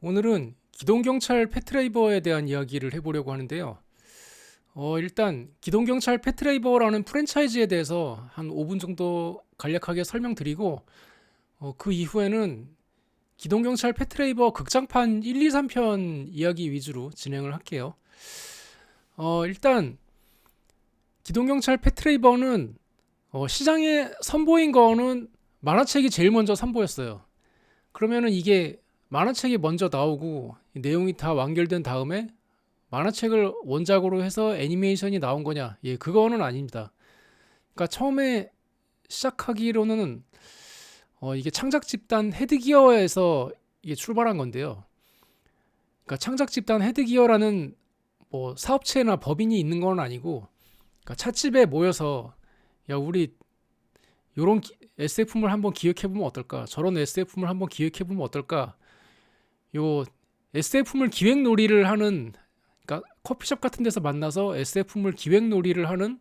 오늘은 기동경찰 패트레이버에 대한 이야기를 해보려고 하는데요. 일단 기동경찰 패트레이버라는 프랜차이즈에 대해서 한 5분 정도 간략하게 설명드리고 그 이후에는 기동경찰 패트레이버 극장판 1, 2, 3편 이야기 위주로 진행을 할게요. 일단 기동경찰 패트레이버는 시장에 선보인 거는 만화책이 제일 먼저 선보였어요. 그러면은 이게 만화책이 먼저 나오고 내용이 다 완결된 다음에 만화책을 원작으로 해서 애니메이션이 나온 거냐? 예, 그거는 아닙니다. 그러니까 처음에 시작하기로는 이게 창작 집단 헤드기어에서 이게 출발한 건데요. 그러니까 창작 집단 헤드기어라는 뭐 사업체나 법인이 있는 건 아니고, 그러니까 찻집에 모여서 야 우리 요런 SF물 한번 기획해보면 어떨까? 저런 SF물 한번 기획해보면 어떨까? 요 SF물 기획 놀이를 하는, 그러니까 커피숍 같은 데서 만나서 SF물 기획 놀이를 하는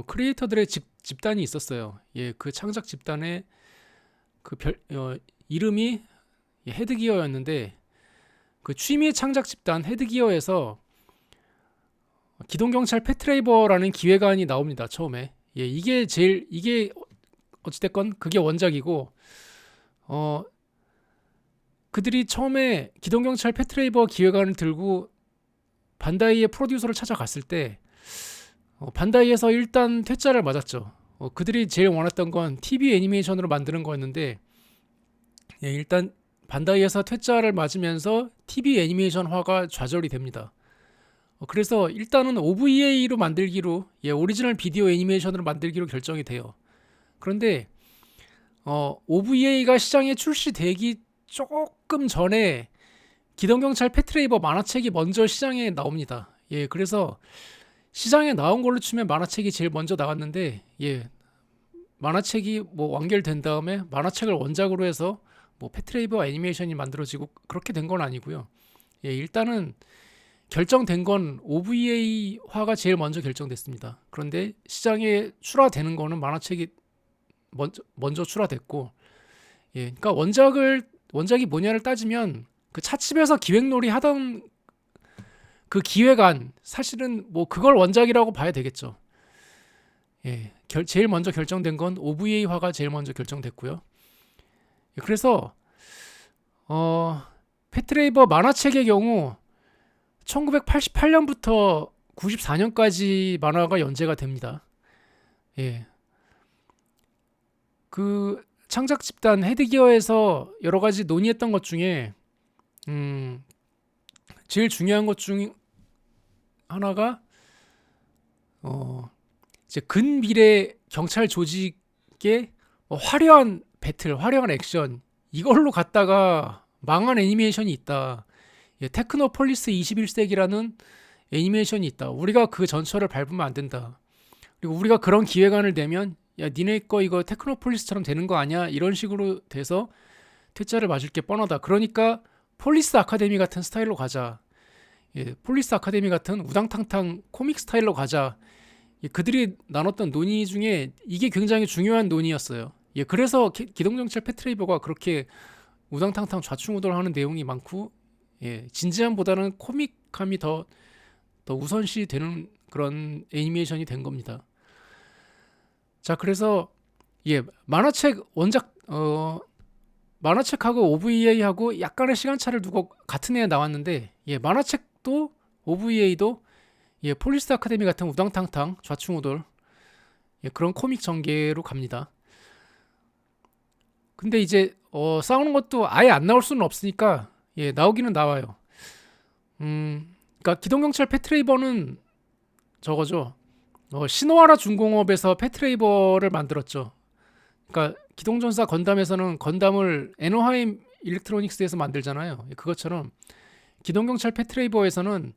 크리에이터들의 집단이 있었어요. 예, 그 창작 집단의 이름이 헤드기어였는데, 그 취미 창작 집단 헤드기어에서 기동경찰 패트레이버라는 기획안이 나옵니다. 처음에. 예, 이게 어찌됐건 그게 원작이고, 어 그들이 처음에 기동경찰 패트레이버 기획안을 들고 반다이의 프로듀서를 찾아갔을 때 반다이에서 일단 퇴짜를 맞았죠. 그들이 제일 원했던 건 TV 애니메이션으로 만드는 거였는데, 예, 일단 반다이에서 퇴짜를 맞으면서 TV 애니메이션화가 좌절이 됩니다. 그래서 일단은 OVA로 만들기로, 예, 오리지널 비디오 애니메이션으로 만들기로 결정이 돼요. 그런데 OVA가 시장에 출시되기 조금 전에 기동경찰 패트레이버 만화책이 먼저 시장에 나옵니다. 예, 그래서 시장에 나온 걸로 치면 만화책이 제일 먼저 나왔는데, 예, 만화책이 뭐 완결된 다음에 만화책을 원작으로 해서 뭐 패트레이버 애니메이션이 만들어지고 그렇게 된 건 아니고요. 예, 일단은 결정된 건 OVA화가 제일 먼저 결정됐습니다. 그런데 시장에 출하되는 거는 만화책이 먼저 출하됐고, 예, 그러니까 원작이 뭐냐를 따지면 그 찻집에서 기획놀이 하던 그 기획안, 사실은 뭐 그걸 원작이라고 봐야 되겠죠. 예, 제일 먼저 결정된 건 OVA화가 제일 먼저 결정됐고요. 예, 그래서 패트레이버 만화책의 경우 1988년부터 94년까지 만화가 연재가 됩니다. 예, 그 창작 집단 헤드기어에서 여러 가지 논의했던 것 중에 음, 제일 중요한 것 중 하나가 어, 이제 근미래 경찰 조직의 화려한 배틀, 화려한 액션 이걸로 갔다가 망한 애니메이션이 있다. 예, 테크노폴리스 21세기라는 애니메이션이 있다. 우리가 그 전철을 밟으면 안 된다. 그리고 우리가 그런 기획안을 내면 야 니네 거 이거 테크노폴리스처럼 되는 거 아니야? 이런 식으로 돼서 퇴짜를 맞을 게 뻔하다. 그러니까 폴리스 아카데미 같은 스타일로 가자. 예, 폴리스 아카데미 같은 우당탕탕 코믹 스타일로 가자. 예, 그들이 나눴던 논의 중에 이게 굉장히 중요한 논의였어요. 예, 그래서 기동경찰 패트레이버가 그렇게 우당탕탕 좌충우돌하는 내용이 많고, 예, 진지함보다는 코믹함이 더 우선시 되는 그런 애니메이션이 된 겁니다. 자, 그래서 예, 만화책하고 OVA하고 약간의 시간차를 두고 같은 해에 나왔는데, 예, 만화책도 OVA도 예, 폴리스 아카데미 같은 우당탕탕 좌충우돌, 예, 그런 코믹 전개로 갑니다. 근데 이제 싸우는 것도 아예 안 나올 수는 없으니까, 예, 나오기는 나와요. 그러니까 기동경찰 패트레이버는 저거죠. 시노하라 중공업에서 패트레이버를 만들었죠. 그러니까 기동전사 건담에서는 건담을 에너하임 일렉트로닉스에서 만들잖아요. 예, 그것처럼 기동경찰 패트레이버에서는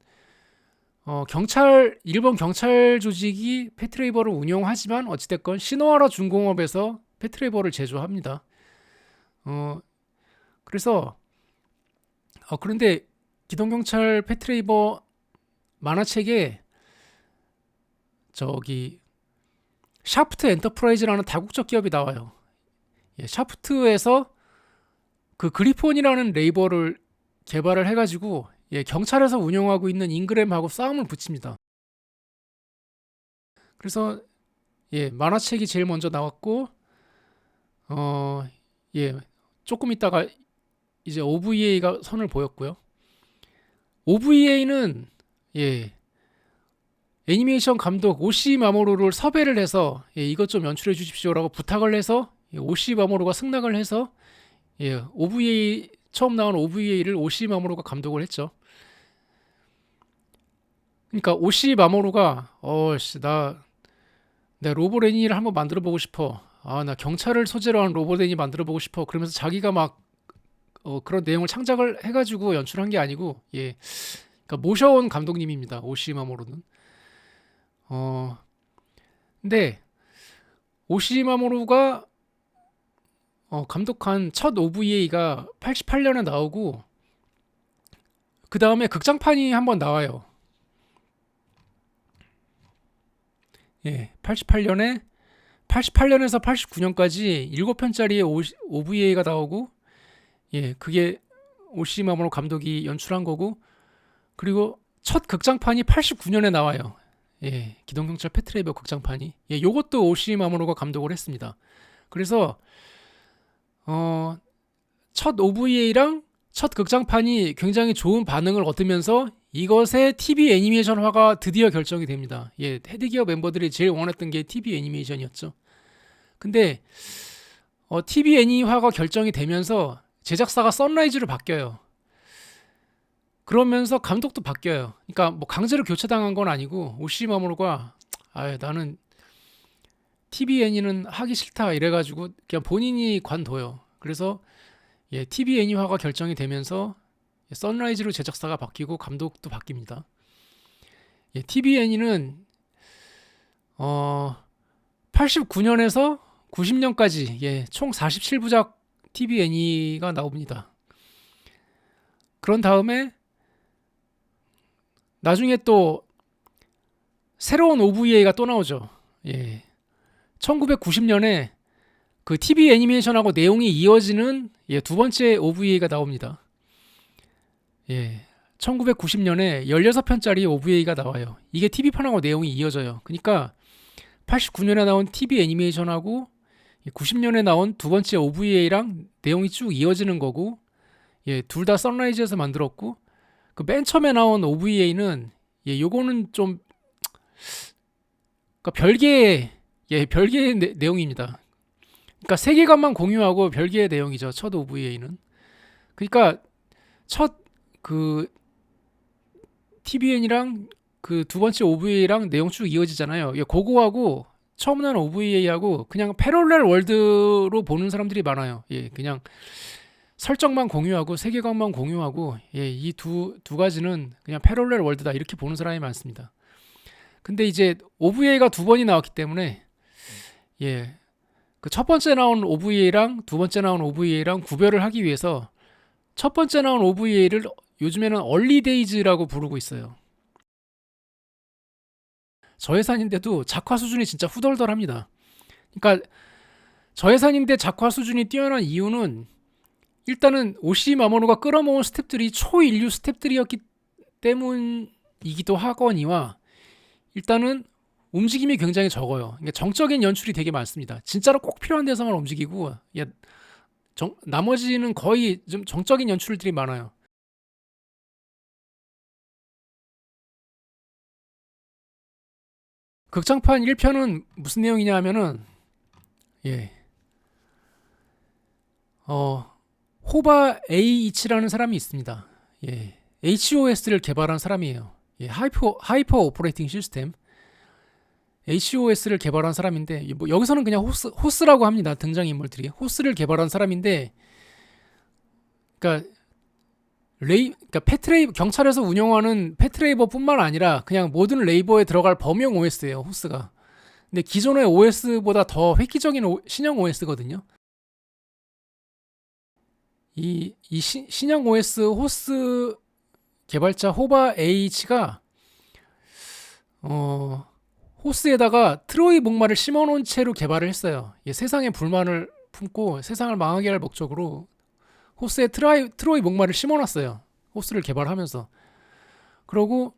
일본 경찰 조직이 패트레이버를 운영하지만 어찌됐건 시노하라 중공업에서 패트레이버를 제조합니다. 어, 그래서 그런데 기동경찰 패트레이버 만화책에 저기 샤프트 엔터프라이즈라는 다국적 기업이 나와요. 예, 샤프트에서 그 그리폰이라는 레이버를 개발을 해가지고 경찰에서 운영하고 있는 인그램하고 싸움을 붙입니다. 그래서 만화책이 제일 먼저 나왔고 어, 예, 조금 있다가 이제 OVA가 선을 보였고요. OVA는 애니메이션 감독 오시 마모루를 섭외를 해서 이것 좀 연출해 주십시오라고 부탁을 해서 오시 마모루가 승낙을 해서 OVA 처음 나온 OVA를 오시 마모루가 감독을 했죠. 그러니까 오시 마모루가 내 로봇 애니를 한번 만들어 보고 싶어. 나 경찰을 소재로 한 로봇 애니 만들어 보고 싶어. 그러면서 자기가 막 그런 내용을 창작을 해가지고 연출한 게 아니고 그러니까 모셔온 감독님입니다. 오시 마모루는. 근데 오시 마모루가 감독한 첫 OVA가 88년에 나오고 그 다음에 극장판이 한번 나와요. 88년에서 89년까지 7편짜리의 OVA가 나오고 그게 오시마모노 감독이 연출한 거고 그리고 첫 극장판이 89년에 나와요. 기동경찰 패트레이버 극장판이 요것도 오시마모노가 감독을 했습니다. 그래서 첫 OVA랑 첫 극장판이 굉장히 좋은 반응을 얻으면서 이것의 TV 애니메이션화가 드디어 결정이 됩니다. 헤드기어 멤버들이 제일 원했던 게 TV 애니메이션이었죠. 근데 TV 애니화가 결정이 되면서 제작사가 선라이즈로 바뀌어요. 그러면서 감독도 바뀌어요. 그러니까 뭐 강제로 교체당한 건 아니고 오시마모로가 나는 TV 애니는 하기 싫다 이래가지고 그냥 본인이 관둬요. 그래서 TV 애니화가 결정이 되면서 선라이즈로 제작사가 바뀌고 감독도 바뀝니다. TV 애니는 89년에서 90년까지 총 47부작 TV 애니가 나옵니다. 그런 다음에 나중에 또 새로운 OVA가 또 나오죠. 1990년에 그 TV 애니메이션하고 내용이 이어지는 두 번째 OVA가 나옵니다. 1990년에 16편짜리 OVA가 나와요. 이게 TV판하고 내용이 이어져요. 그러니까 89년에 나온 TV 애니메이션하고 90년에 나온 두 번째 OVA랑 내용이 쭉 이어지는 거고 둘 다 선라이즈에서 만들었고 그 맨 처음에 나온 OVA는 요거는 좀 그러니까 별개의 내용입니다. 그러니까 세계관만 공유하고 별개의 내용이죠. 첫 OVA는. 그러니까 첫 그 TVN이랑 그 두 번째 OVA랑 내용 쭉 이어지잖아요. 그거하고 처음 나온 OVA하고 그냥 패럴렐 월드로 보는 사람들이 많아요. 그냥 설정만 공유하고 세계관만 공유하고 이 두 가지는 그냥 패럴렐 월드다 이렇게 보는 사람이 많습니다. 근데 이제 OVA가 두 번이 나왔기 때문에 그 첫 번째 나온 OVA랑 두 번째 나온 OVA랑 구별을 하기 위해서 첫 번째 나온 OVA를 요즘에는 얼리데이즈라고 부르고 있어요. 저예산인데도 작화 수준이 진짜 후덜덜합니다. 그러니까 저예산인데 작화 수준이 뛰어난 이유는 일단은 오시 마모노가 끌어모은 스텝들이 초인류 스텝들이었기 때문이기도 하거니와 일단은 움직임이 굉장히 적어요. 그러니까 정적인 연출이 되게 많습니다. 진짜로 꼭 필요한 데서만 움직이고 나머지는 거의 좀 정적인 연출들이 많아요. 극장판 1편은 무슨 내용이냐 하면은 호바 에이이치라는 사람이 있습니다. HOS를 개발한 사람이에요. 하이퍼 오퍼레이팅 시스템 HOS를 개발한 사람인데 뭐 여기서는 그냥 호스라고 합니다. 등장인물들이 호스를 개발한 사람인데 그러니까 경찰에서 운영하는 패트레이버뿐만 아니라 그냥 모든 레이버에 들어갈 범용 OS예요. 호스가. 근데 기존의 OS보다 더 획기적인 신형 OS거든요. 이 신형 OS 호스 개발자 호바 H가 호스에다가 트로이 목마를 심어놓은 채로 개발을 했어요. 세상에 불만을 품고 세상을 망하게 할 목적으로 호스에 트로이 목마를 심어놨어요. 호스를 개발하면서. 그러고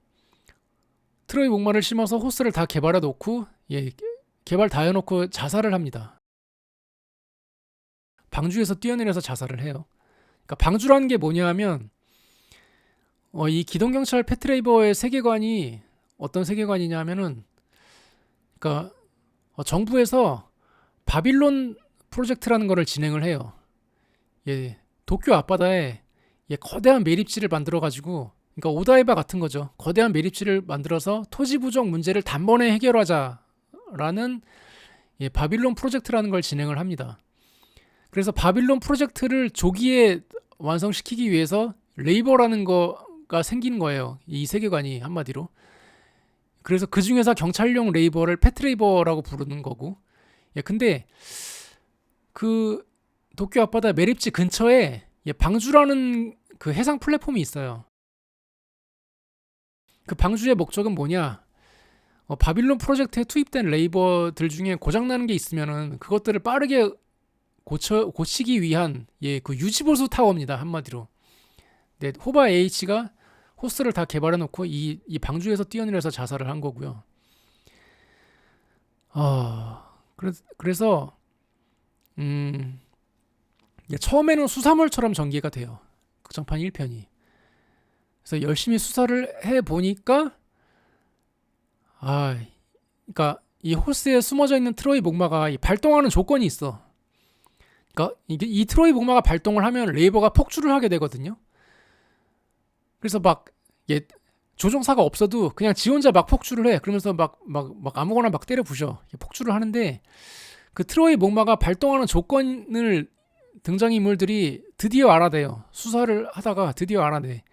트로이 목마를 심어서 호스를 다 개발해 놓고 개발 다 해놓고 자살을 합니다. 방주에서 뛰어내려서 자살을 해요. 그러니까 방주라는 게 뭐냐 하면 이 기동경찰 패트레이버의 세계관이 어떤 세계관이냐 하면은 그러니까 정부에서 바빌론 프로젝트라는 거를 진행을 해요. 도쿄 앞바다에 거대한 매립지를 만들어 가지고 그러니까 오다이바 같은 거죠. 거대한 매립지를 만들어서 토지 부족 문제를 단번에 해결하자라는 바빌론 프로젝트라는 걸 진행을 합니다. 그래서 바빌론 프로젝트를 조기에 완성시키기 위해서 레이버라는 거가 생기는 거예요. 이 세계관이 한마디로. 그래서 그 중에서 경찰용 레이버를 패트레이버라고 부르는 거고. 근데 그 도쿄 앞바다 매립지 근처에 방주라는 그 해상 플랫폼이 있어요. 그 방주의 목적은 뭐냐? 바빌론 프로젝트에 투입된 레이버들 중에 고장나는 게 있으면은 그것들을 빠르게 고치기 위한 그 유지보수 타워입니다. 한마디로. 네, 호바 H가 호스를 다 개발해 놓고 이 방주에서 뛰어내려서 자살을 한 거고요. 그래서 처음에는 수사물처럼 전개가 돼요. 극장판 1편이. 그래서 열심히 수사를 해 보니까 그러니까 이 호스에 숨어져 있는 트로이 목마가 발동하는 조건이 있어. 그러니까 이 트로이 목마가 발동을 하면 레이버가 폭주를 하게 되거든요. 그래서 막 조종사가 없어도 그냥 지 혼자 막 폭주를 해. 그러면서 막 아무거나 막 때려 부셔. 폭주를 하는데 그 트로이 목마가 발동하는 조건을 등장인물들이 드디어 알아내요. 수사를 하다가 드디어 알아내.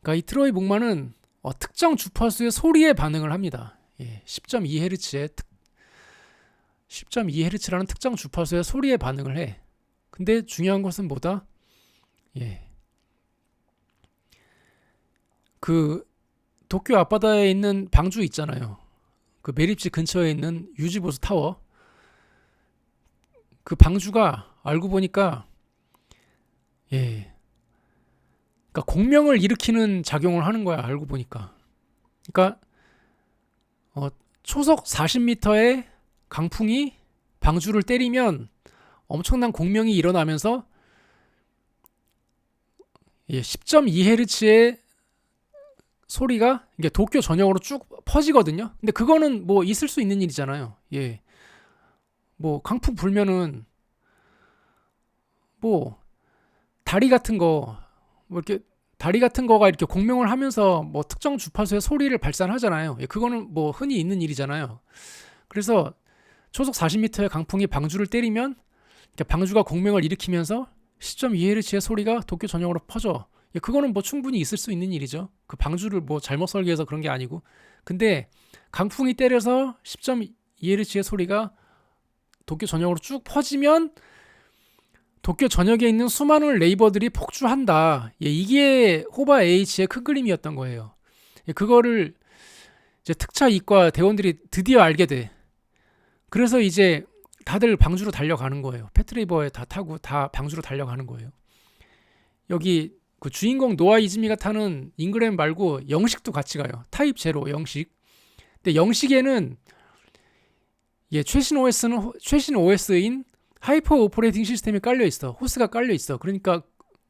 그러니까 이 트로이 목마는 특정 주파수의 소리에 반응을 합니다. 10.2Hz라는 특정 주파수의 소리에 반응을 해. 근데 중요한 것은 뭐다? 그 도쿄 앞바다에 있는 방주 있잖아요. 그 매립지 근처에 있는 유지보수 타워. 그 방주가 알고 보니까 그러니까 공명을 일으키는 작용을 하는 거야. 알고 보니까. 그러니까 초속 40m의 강풍이 방주를 때리면 엄청난 공명이 일어나면서 10.2Hz의 소리가 이게 도쿄 전역으로 쭉 퍼지거든요. 근데 그거는 뭐 있을 수 있는 일이잖아요. 뭐 강풍 불면은 뭐 다리 같은 거 뭐 이렇게 다리 같은 거가 이렇게 공명을 하면서 뭐 특정 주파수의 소리를 발산하잖아요. 그거는 뭐 흔히 있는 일이잖아요. 그래서 초속 40m의 강풍이 방주를 때리면 방주가 공명을 일으키면서 10.2Hz의 소리가 도쿄 전역으로 퍼져. 그거는 뭐 충분히 있을 수 있는 일이죠. 그 방주를 뭐 잘못 설계해서 그런 게 아니고. 근데 강풍이 때려서 10.2Hz의 소리가 도쿄 전역으로 쭉 퍼지면 도쿄 전역에 있는 수많은 레이버들이 폭주한다. 이게 호바 H의 큰 그림이었던 거예요. 그거를 이제 특차 이과 대원들이 드디어 알게 돼. 그래서 이제 다들 방주로 달려가는 거예요. 패트레이버에 다 타고 다 방주로 달려가는 거예요. 여기 그 주인공 노아 이즈미가 타는 잉그램 말고 영식도 같이 가요. 타입 제로 영식. 근데 영식에는 최신 OS인 하이퍼 오퍼레이팅 시스템이 깔려 있어. 호스가 깔려 있어. 그러니까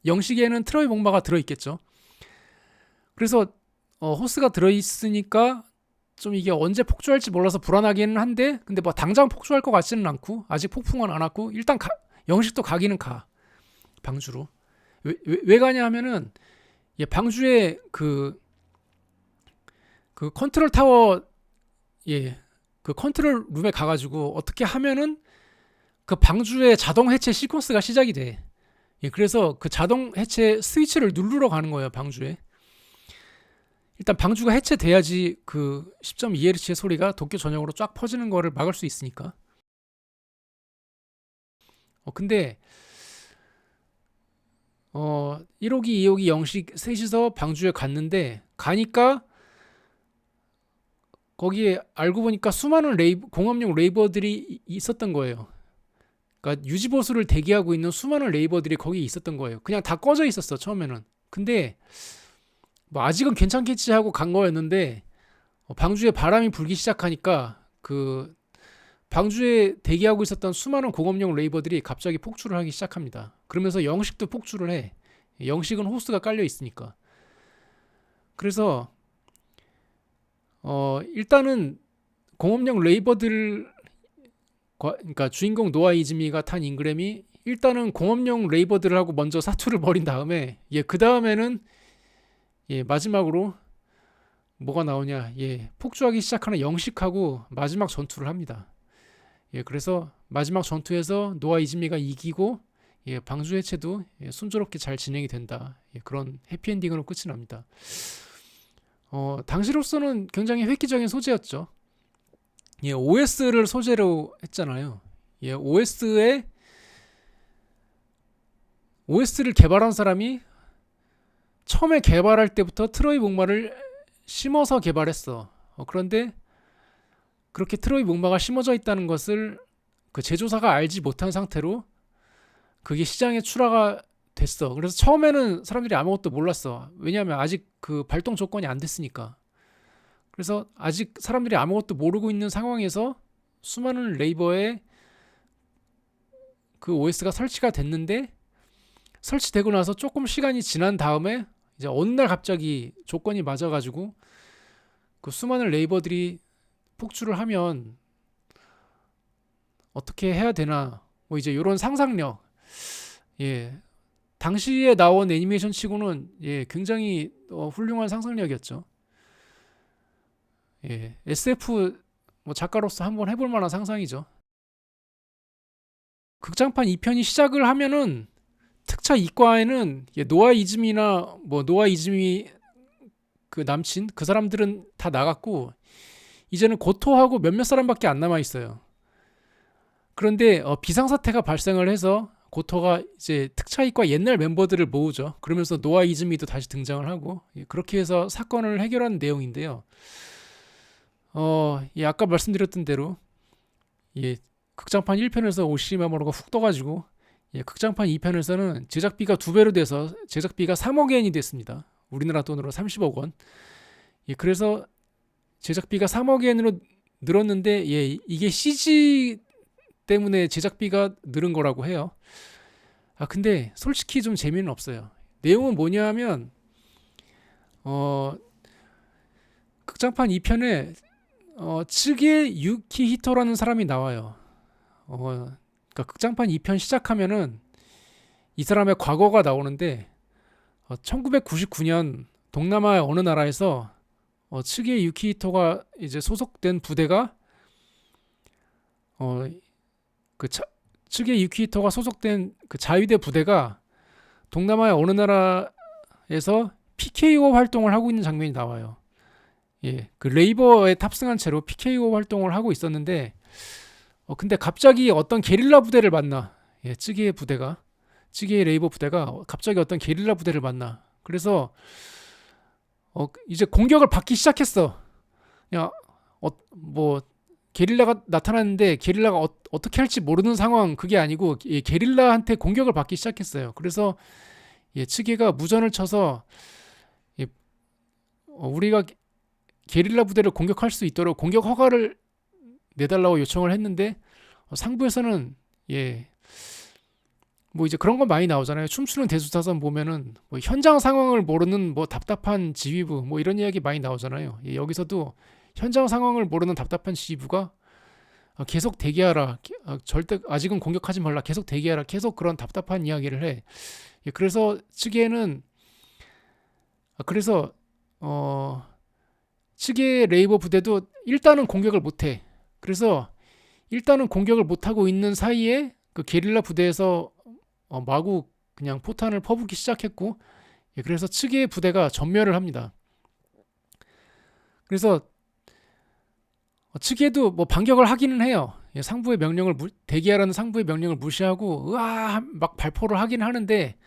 영식에는 트로이 목마가 들어 있겠죠. 그래서 호스가 들어 있으니까 좀 이게 언제 폭주할지 몰라서 불안하기는 한데, 근데 뭐 당장 폭주할 것 같지는 않고 아직 폭풍은 안 왔고 일단 영식도 가기는 가. 방주로. 왜 가냐 하면은 방주에 그 컨트롤 타워 그 컨트롤 룸에 가가지고 어떻게 하면은 그 방주의 자동 해체 시퀀스가 시작이 돼. 그래서 그 자동 해체 스위치를 누르러 가는 거예요. 방주에. 일단 방주가 해체돼야지 그 10.2Hz의 소리가 도쿄 전역으로 쫙 퍼지는 거를 막을 수 있으니까. 근데 1호기, 2호기 영식 셋이서 방주에 갔는데 가니까 거기에 알고 보니까 수많은 공업용 레이버들이 있었던 거예요. 그러니까 유지보수를 대기하고 있는 수많은 레이버들이 거기에 있었던 거예요. 그냥 다 꺼져 있었어 처음에는. 근데 뭐 아직은 괜찮겠지 하고 간 거였는데 방주에 바람이 불기 시작하니까 그 방주에 대기하고 있었던 수많은 공업용 레이버들이 갑자기 폭주를 하기 시작합니다. 그러면서 영식도 폭주를 해. 영식은 호스가 깔려 있으니까. 그래서 일단은 공업용 레이버들, 그러니까 주인공 노아 이즈미가 탄 인그램이 일단은 공업용 레이버들하고 먼저 사투를 벌인 다음에 그 다음에는 마지막으로 뭐가 나오냐, 폭주하기 시작하는 영식하고 마지막 전투를 합니다. 그래서 마지막 전투에서 노아 이즈미가 이기고 방주 해체도 순조롭게 잘 진행이 된다. 그런 해피엔딩으로 끝이 납니다. 당시로서는 굉장히 획기적인 소재였죠. OS를 소재로 했잖아요. OS를 개발한 사람이 처음에 개발할 때부터 트로이 목마를 심어서 개발했어. 그런데 그렇게 트로이 목마가 심어져 있다는 것을 그 제조사가 알지 못한 상태로 그게 시장에 출하가 됐어. 그래서 처음에는 사람들이 아무것도 몰랐어. 왜냐하면 아직 그 발동 조건이 안 됐으니까. 그래서 아직 사람들이 아무것도 모르고 있는 상황에서 수많은 레이버에 그 OS가 설치가 됐는데, 설치되고 나서 조금 시간이 지난 다음에 이제 어느 날 갑자기 조건이 맞아가지고 그 수많은 레이버들이 폭주를 하면 어떻게 해야 되나, 뭐 이제 이런 상상력. 당시에 나온 애니메이션 치고는 굉장히 훌륭한 상상력이었죠. SF 뭐 작가로서 한번 해볼 만한 상상이죠. 극장판 2편이 시작을 하면은 특차 2과에는 노아 이즈미나 뭐 노아 이즈미 그 남친 그 사람들은 다 나갔고 이제는 고토하고 몇몇 사람밖에 안 남아 있어요. 그런데 비상사태가 발생을 해서 고토가 이제 특차 2과 옛날 멤버들을 모으죠. 그러면서 노아 이즈미도 다시 등장을 하고 그렇게 해서 사건을 해결하는 내용인데요. 아까 말씀드렸던 대로 극장판 1편에서 오시마모로가 훅 떠가지고 극장판 2편에서는 제작비가 2배로 돼서 제작비가 3억 엔이 됐습니다. 우리나라 돈으로 30억 원. 그래서 제작비가 3억 엔으로 늘었는데 이게 CG 때문에 제작비가 늘은 거라고 해요. 근데 솔직히 좀 재미는 없어요. 내용은 뭐냐 하면 극장판 2편에 츠게 유키히토라는 사람이 나와요. 그러니까 극장판 2편 시작하면은 이 사람의 과거가 나오는데 1999년 동남아의 어느 나라에서 츠게 유키히토가 이제 소속된 부대가 츠게 유키히토가 소속된 그 자위대 부대가 동남아의 어느 나라에서 PKO 활동을 하고 있는 장면이 나와요. 그 레이버에 탑승한 채로 PKO 활동을 하고 있었는데 근데 갑자기 어떤 게릴라 부대를 만나. 츠게의 레이버 부대가 갑자기 어떤 게릴라 부대를 만나. 그래서 이제 공격을 받기 시작했어. 그냥 뭐 게릴라가 나타났는데 게릴라가 어떻게 할지 모르는 상황, 그게 아니고 게릴라한테 공격을 받기 시작했어요. 그래서 츠게가 무전을 쳐서 우리가 게릴라 부대를 공격할 수 있도록 공격 허가를 내달라고 요청을 했는데 상부에서는 뭐 이제 그런 건 많이 나오잖아요. 춤추는 대수사선 보면은 뭐 현장 상황을 모르는 뭐 답답한 지휘부 뭐 이런 이야기 많이 나오잖아요. 여기서도 현장 상황을 모르는 답답한 지휘부가 계속 대기하라, 절대 아직은 공격하지 말라, 계속 대기하라, 계속 그런 답답한 이야기를 해. 그래서 츠게는 츠게 레이버 부대도 일단은 공격을 못해. 그래서 일단은 공격을 못하고 있는 사이에 그 게릴라 부대에서 마구 그냥 포탄을 퍼붓기 시작했고, 그래서 츠게 부대가 전멸을 합니다. 그래서 츠게도 뭐 반격을 하기는 해요. 상부의 명령을 대기하라는 상부의 명령을 무시하고 으아 막 발포를 하긴 하는데,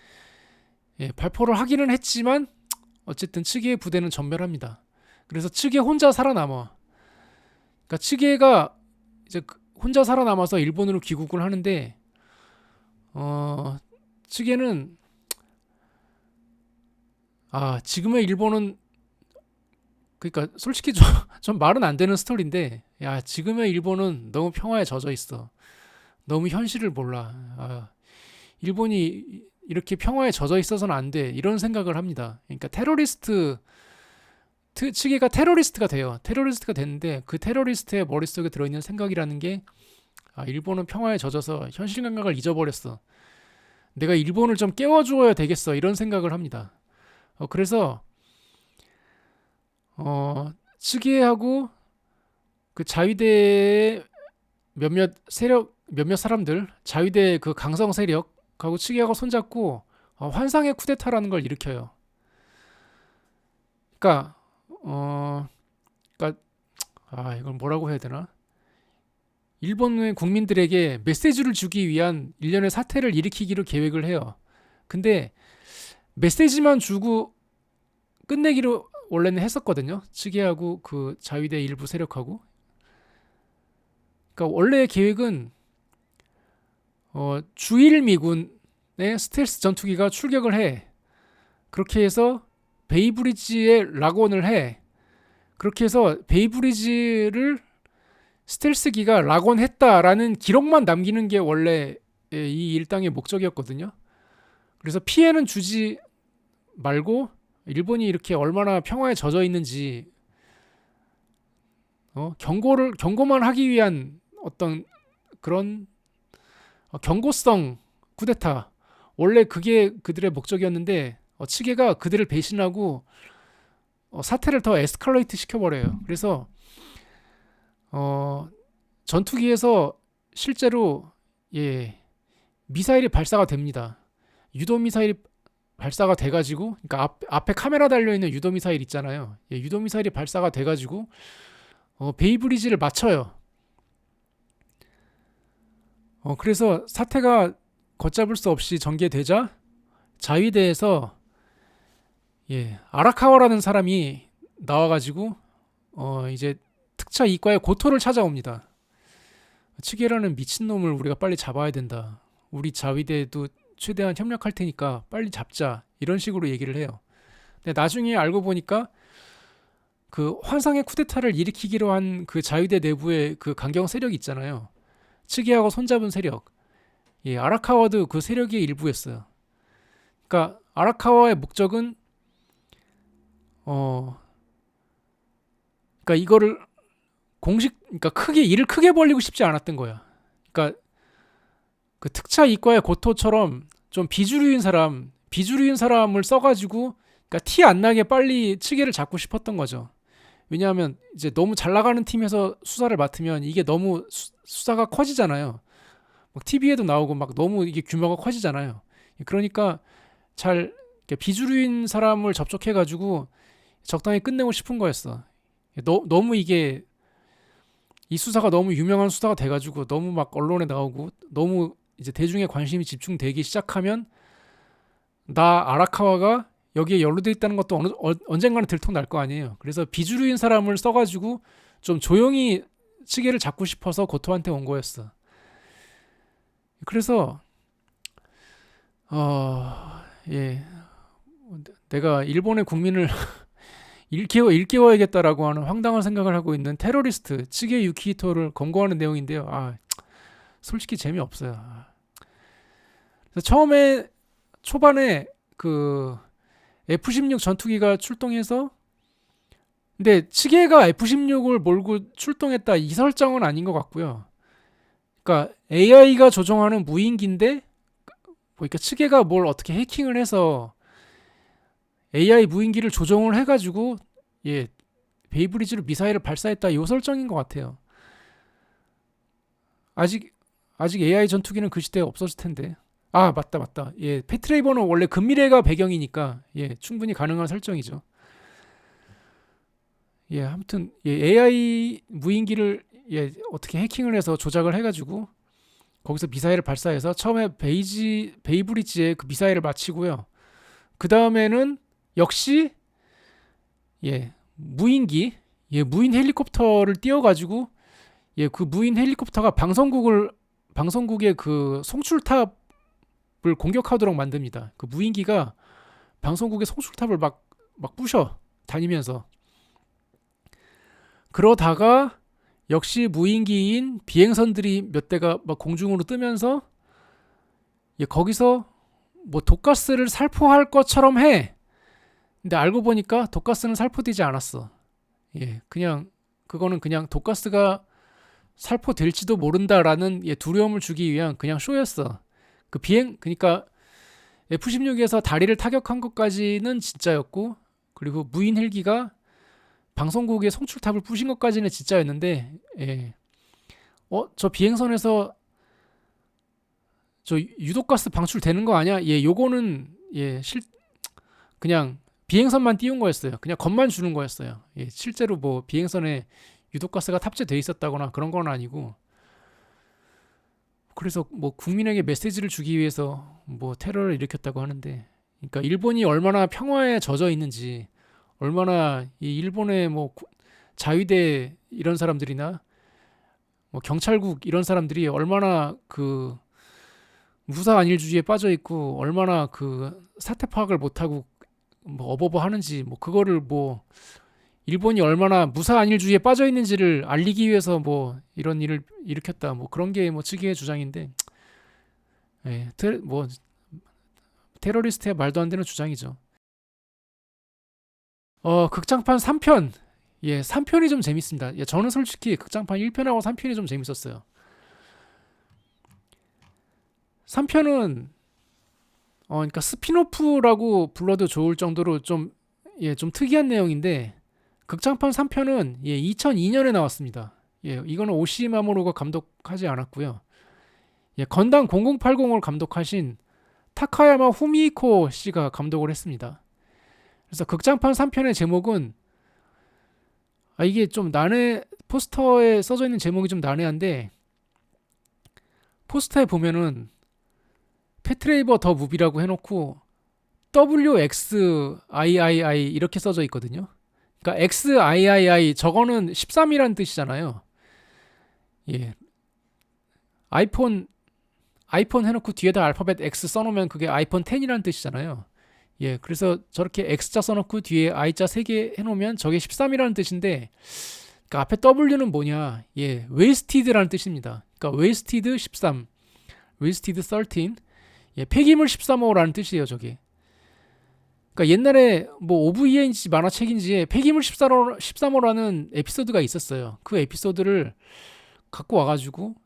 발포를 하기는 했지만 어쨌든 츠게의 부대는 전멸합니다. 그래서 츠게 혼자 살아남아. 그러니까 츠게가 이제 혼자 살아남아서 일본으로 귀국을 하는데 츠게는 지금의 일본은, 그러니까 솔직히 좀 말은 안 되는 스토리인데, 야, 지금의 일본은 너무 평화에 젖어 있어. 너무 현실을 몰라. 일본이 이렇게 평화에 젖어 있어서는 안 돼. 이런 생각을 합니다. 그러니까 측에가 테러리스트가 돼요. 테러리스트가 됐는데 그 테러리스트의 머릿속에 들어있는 생각이라는 게, 일본은 평화에 젖어서 현실 감각을 잊어버렸어. 내가 일본을 좀 깨워주어야 되겠어. 이런 생각을 합니다. 그래서 측에하고 그 자위대의 몇몇 사람들, 자위대 그 강성 세력하고 측에하고 손잡고 환상의 쿠데타라는 걸 일으켜요. 그러니까 그러니까 이걸 뭐라고 해야 되나? 일본의 국민들에게 메시지를 주기 위한 일련의 사태를 일으키기로 계획을 해요. 근데 메시지만 주고 끝내기로 원래는 했었거든요. 측에하고 그 자위대 일부 세력하고. 그러니까 원래의 계획은 주일 미군의 스텔스 전투기가 출격을 해. 그렇게 해서 베이브리지에 락온을 해. 그렇게 해서 베이브리지를 스텔스기가 락온했다라는 기록만 남기는 게 원래 이 일당의 목적이었거든요. 그래서 피해는 주지 말고 일본이 이렇게 얼마나 평화에 젖어 있는지 경고만 하기 위한 어떤 그런 경고성 쿠데타, 원래 그게 그들의 목적이었는데 측에가 그들을 배신하고 사태를 더 에스컬레이트 시켜버려요. 그래서 전투기에서 실제로 미사일이 발사가 됩니다. 유도 미사일이 발사가 돼가지고, 그러니까 앞에 카메라 달려 있는 유도 미사일 있잖아요. 유도 미사일이 발사가 돼가지고 베이브리지를 맞춰요. 그래서 사태가 걷잡을 수 없이 전개되자 자위대에서 아라카와라는 사람이 나와가지고 이제 특차 이과의 고토를 찾아옵니다. 측이라는 미친놈을 우리가 빨리 잡아야 된다. 우리 자위대도 최대한 협력할 테니까 빨리 잡자. 이런 식으로 얘기를 해요. 근데 나중에 알고 보니까 그 환상의 쿠데타를 일으키기로 한 그 자위대 내부의 그 강경 세력이 있잖아요. 측이하고 손잡은 세력. 아라카와도 그 세력의 일부였어요. 그러니까 아라카와의 목적은 그러니까 이거를 그러니까 일을 크게 벌리고 싶지 않았던 거야. 그러니까 그 특차 이과의 고토처럼 좀 비주류인 사람을 써가지고, 그러니까 티 안 나게 빨리 측에를 잡고 싶었던 거죠. 왜냐하면 이제 너무 잘 나가는 팀에서 수사를 맡으면 이게 너무 수사가 커지잖아요. 막 TV에도 나오고 막 너무 이게 규모가 커지잖아요. 그러니까 잘 비주류인 사람을 접촉해가지고 적당히 끝내고 싶은 거였어. 너무 이게 이 수사가 너무 유명한 수사가 돼가지고 너무 막 언론에 나오고 너무 이제 대중의 관심이 집중되기 시작하면 나 아라카와가 여기에 연루돼 있다는 것도 언젠가는 들통날 거 아니에요. 그래서 비주류인 사람을 써가지고 좀 조용히 치게를 잡고 싶어서 고토한테 온 거였어. 그래서 내가 일본의 국민을 일깨워야겠다라고 하는 황당한 생각을 하고 있는 테러리스트 츠게 유키히토를 검거하는 내용인데요. 솔직히 재미없어요. 그래서 초반에 그 F-16 전투기가 출동해서, 근데 츠게가 F-16을 몰고 출동했다 이 설정은 아닌 것 같고요. 그러니까 AI가 조종하는 무인기인데, 그러니까 츠게가 뭘 어떻게 해킹을 해서 AI 무인기를 조종을 해가지고 베이브리지로 미사일을 발사했다 이 설정인 것 같아요. 아직 AI 전투기는 그 시대에 없었을 텐데. 맞다. 패트레이버는 원래 근미래가 배경이니까 충분히 가능한 설정이죠. 아무튼 AI 무인기를 어떻게 해킹을 해서 조작을 해가지고 거기서 미사일을 발사해서 처음에 베이브리지에 그 미사일을 마치고요. 그 다음에는 역시 무인 헬리콥터를 띄워가지고 그 무인 헬리콥터가 방송국의 그 송출탑을 공격하도록 만듭니다. 그 무인기가 방송국의 송출탑을 막 부셔 다니면서. 그러다가 역시 무인기인 비행선들이 몇 대가 막 공중으로 뜨면서 거기서 뭐 독가스를 살포할 것처럼 해. 근데 알고 보니까 독가스는 살포되지 않았어. 그냥 그거는 그냥 독가스가 살포될지도 모른다라는 두려움을 주기 위한 그냥 쇼였어. 그러니까 F-16에서 다리를 타격한 것까지는 진짜였고, 그리고 무인 헬기가 방송국의 송출탑을 부신 것까지는 진짜였는데, 저 비행선에서 저 유독가스 방출되는 거 아니야? 요거는 그냥 비행선만 띄운 거였어요. 그냥 겁만 주는 거였어요. 실제로 뭐 비행선에 유독가스가 탑재돼 있었다거나 그런 건 아니고, 그래서 뭐 국민에게 메시지를 주기 위해서 뭐 테러를 일으켰다고 하는데, 그러니까 일본이 얼마나 평화에 젖어 있는지, 얼마나 이 일본의 뭐 자위대 이런 사람들이나 뭐 경찰국 이런 사람들이 얼마나 그 무사 안일주의에 빠져 있고, 얼마나 그 사태 파악을 못하고 뭐 어버버 하는지, 뭐 그거를 뭐 일본이 얼마나 무사 안일주의에 빠져 있는지를 알리기 위해서 뭐 이런 일을 일으켰다, 뭐 그런 게 뭐 측의 주장인데, 뭐 테러리스트의 말도 안 되는 주장이죠. 극장판 3편. 3편이 좀 재밌습니다. 저는 솔직히 극장판 1편하고 3편이 좀 재밌었어요. 3편은 그러니까 스피노프라고 불러도 좋을 정도로 좀 특이한 내용인데, 극장판 3편은 2002년에 나왔습니다. 이거는 오시마모로가 감독하지 않았고요. 건담 0080을 감독하신 타카야마 후미히코 씨가 감독을 했습니다. 그래서 극장판 3편의 제목은 이게 좀 난해, 포스터에 써져 있는 제목이 좀 난해한데, 포스터에 보면은 패트레이버 더 무비라고 해놓고 WXIII 이렇게 써져 있거든요. 그러니까 XIII 저거는 13이라는 뜻이잖아요. 아이폰 해놓고 뒤에다 알파벳 X 써놓으면 그게 아이폰 10이라는 뜻이잖아요. 그래서 저렇게 X자 써놓고 뒤에 I자 3개 해놓으면 저게 13이라는 뜻인데, 그러니까 앞에 W는 뭐냐? 웨이스티드라는 뜻입니다. 그러니까 웨이스티드 13, 웨이스티드 13, 폐기물 13호라는 뜻이에요, 저게. 그러니까 옛날에 뭐 OVA인지 만화책인지 폐기물 13호라는 에피소드가 있었어요. 그 에피소드를 갖고 와가지고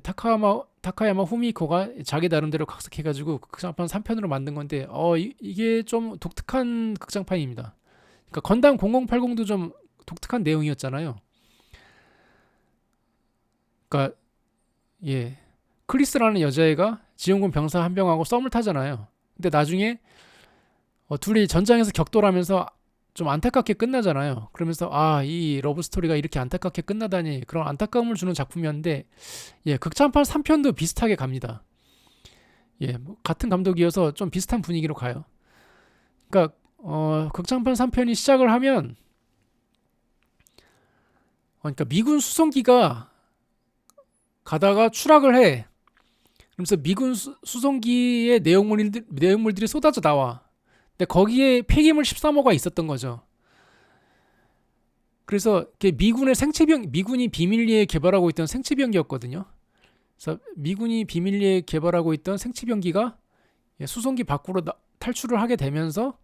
타카야마 후미코가 자기 나름대로 각색해가지고 극장판 3편으로 만든 건데, 이게 좀 독특한 극장판입니다. 그러니까 건담 0080도 좀 독특한 내용이었잖아요. 그러니까 크리스라는 여자애가 지원군 병사 한 명하고 썸을 타잖아요. 근데 나중에 둘이 전장에서 격돌하면서 좀 안타깝게 끝나잖아요. 그러면서 이 러브 스토리가 이렇게 안타깝게 끝나다니, 그런 안타까움을 주는 작품이었는데, 극장판 3편도 비슷하게 갑니다. 뭐 같은 감독이어서 좀 비슷한 분위기로 가요. 그러니까 극장판 3편이 시작을 하면, 그러니까 미군 수송기가 가다가 추락을 해. 그러면서 미군 수송기의 내용물들이 쏟아져 나와. 근데 거기에 폐기물 13호가 있었던 거죠. 그래서 미군이 비밀리에 개발하고 있던 생체병기였거든요. 그래서 미군이 비밀리에 개발하고 있던 생체병기가 수송기 밖으로 탈출을 하게 되면서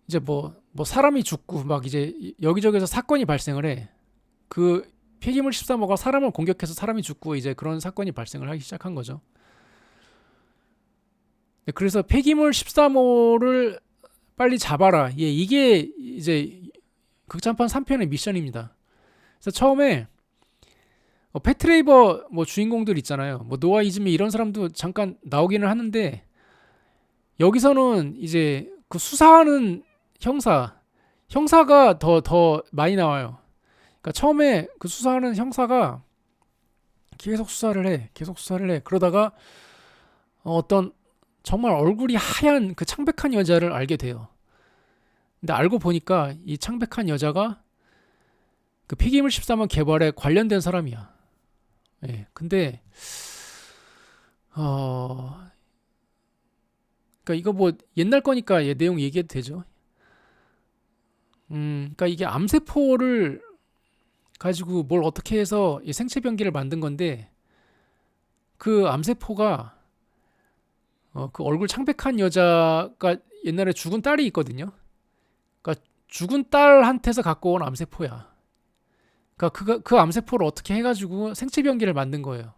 이제 뭐 사람이 죽고 막 이제 여기저기서 사건이 발생을 해. 그 폐기물 13호가 사람을 공격해서 사람이 죽고 이제 그런 사건이 발생을 하기 시작한 거죠. 그래서 폐기물 13호를 빨리 잡아라. 이게 이제 극장판 3편의 미션입니다. 그래서 처음에 패트레이버 뭐 주인공들 있잖아요. 뭐 노아 이즈미 이런 사람도 잠깐 나오기는 하는데, 여기서는 이제 그 수사하는 형사가 더 많이 나와요. 그러니까 처음에 그 수사하는 형사가 계속 수사를 해. 그러다가 어떤 정말 얼굴이 하얀 그 창백한 여자를 알게 돼요. 근데 알고 보니까 이 창백한 여자가 그 폐기물 13호 개발에 관련된 사람이야. 근데 그러니까 이거 뭐 옛날 거니까 내용 얘기해도 되죠. 그러니까 이게 암세포를 가지고 뭘 어떻게 해서 이 생체 변기를 만든 건데 그 암세포가 그 얼굴 창백한 여자가 옛날에 죽은 딸이 있거든요. 그러니까 죽은 딸한테서 갖고 온 암세포야. 그러니까 그 암세포를 어떻게 해가지고 생체 변기를 만든 거예요.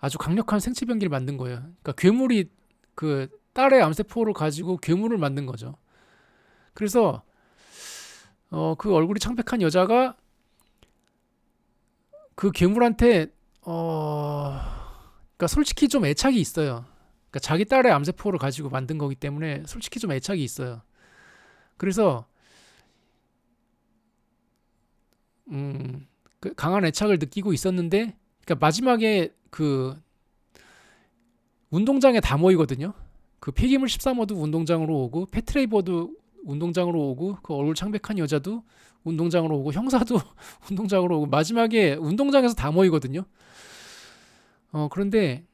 아주 강력한 생체 변기를 만든 거예요. 그러니까 괴물이 그 딸의 암세포를 가지고 괴물을 만든 거죠. 그래서 그 얼굴이 창백한 여자가 그 괴물한테 그러니까 솔직히 좀 애착이 있어요. 그러니까 자기 딸의 암세포를 가지고 만든 거기 때문에 솔직히 좀 애착이 있어요. 그래서 그 강한 애착을 느끼고 있었는데, 그러니까 마지막에 그 운동장에 다 모이거든요. 그 폐기물 13호도 운동장으로 오고, 패트레이버도 운동장으로 오고, 그 얼굴 창백한 여자도 운동장으로 오고, 형사도 운동장으로 오고, 마지막에 운동장에서 다 모이거든요. 그런데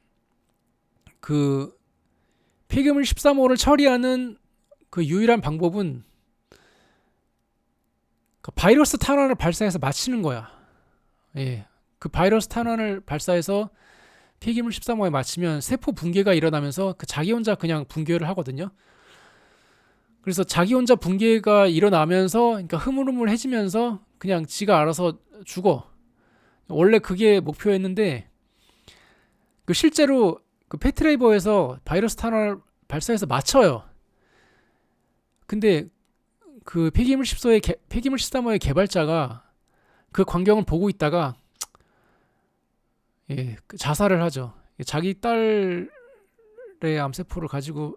그 폐기물 13호를 처리하는 그 유일한 방법은 그 바이러스 탄환을 발사해서 마치는 거야. 예. 그 바이러스 탄환을 발사해서 폐기물 13호에 맞추면 세포 붕괴가 일어나면서 그 자기 혼자 그냥 붕괴를 하거든요. 그래서 자기 혼자 붕괴가 일어나면서, 그러니까 흐물흐물해지면서 그냥 지가 알아서 죽어. 원래 그게 목표였는데, 그 실제로 그 패트레이버에서 바이러스 탄환을 발사해서 맞춰요. 근데 그 폐기물 13호의 개발자가 그 광경을 보고 있다가 그 자살을 하죠. 자기 딸의 암세포를 가지고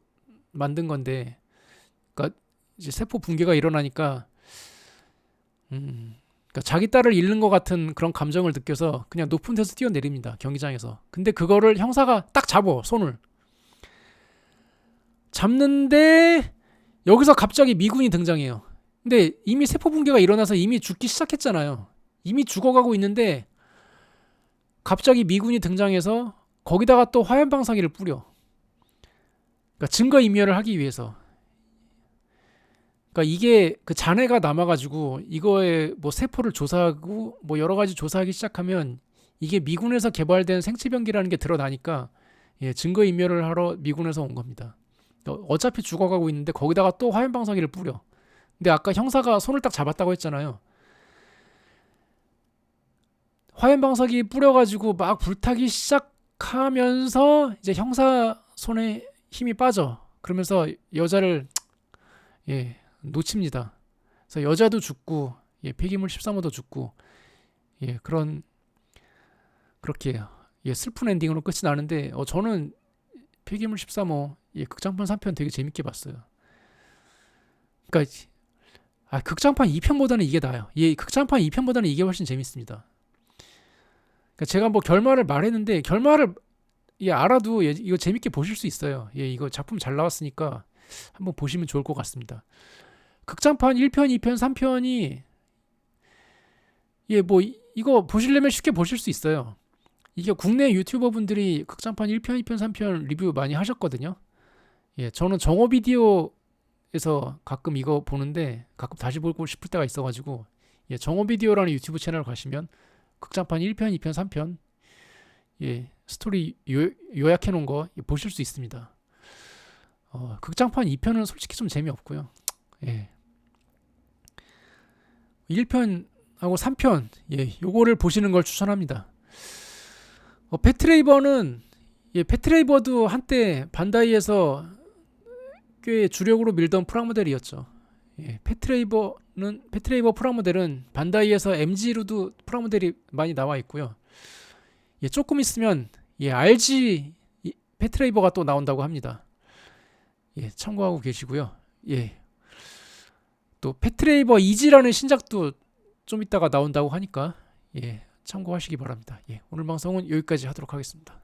만든 건데, 그러니까 이제 세포 붕괴가 일어나니까, 그러니까 자기 딸을 잃는 것 같은 그런 감정을 느껴서 그냥 높은 데서 뛰어내립니다. 경기장에서. 근데 그거를 형사가 딱 잡어, 손을. 잡는데 여기서 갑자기 미군이 등장해요. 근데 이미 세포 붕괴가 일어나서 이미 죽기 시작했잖아요. 이미 죽어가고 있는데 갑자기 미군이 등장해서 거기다가 또 화염방사기를 뿌려. 그러니까 증거인멸을 하기 위해서. 그러니까 이게 그 잔해가 남아가지고 이거에 뭐 세포를 조사하고 뭐 여러 가지 조사하기 시작하면 이게 미군에서 개발된 생체병기라는 게 드러나니까 증거인멸을 하러 미군에서 온 겁니다. 어차피 죽어가고 있는데 거기다가 또 화염방사기를 뿌려. 근데 아까 형사가 손을 딱 잡았다고 했잖아요. 화염방사기 뿌려가지고 막 불타기 시작하면서 이제 형사 손에 힘이 빠져. 그러면서 여자를 놓칩니다. 그래서 여자도 죽고 폐기물 13호도 죽고 그렇게 슬픈 엔딩으로 끝이 나는데 저는 폐기물 13호 극장판 3편 되게 재밌게 봤어요. 그러니까 극장판 2편보다는 이게 나아요. 극장판 2편보다는 이게 훨씬 재밌습니다. 그러니까 제가 뭐 결말을 말했는데 결말을 알아도 이거 재밌게 보실 수 있어요. 이거 작품 잘 나왔으니까 한번 보시면 좋을 것 같습니다. 극장판 1편, 2편, 3편이 뭐 이거 보시려면 쉽게 보실 수 있어요. 이게 국내 유튜버 분들이 극장판 1편, 2편, 3편 리뷰 많이 하셨거든요. 저는 정오비디오에서 가끔 이거 보는데 가끔 다시 보고 싶을 때가 있어가지고 정오비디오라는 유튜브 채널 가시면 극장판 1편, 2편, 3편 스토리 요약해 놓은 거 보실 수 있습니다. 극장판 2편은 솔직히 좀 재미없고요. 1편하고 3편 요거를 보시는 걸 추천합니다. 패트레이버는 패트레이버도 한때 반다이에서 꽤 주력으로 밀던 프라모델이었죠. 패트레이버 프라모델은 반다이에서 MG로도 프라모델이 많이 나와 있고요. 조금 있으면 RG 패트레이버가 또 나온다고 합니다. 참고하고 계시고요. 또 패트레이버 이지라는 신작도 좀 이따가 나온다고 하니까 참고하시기 바랍니다. 오늘 방송은 여기까지 하도록 하겠습니다.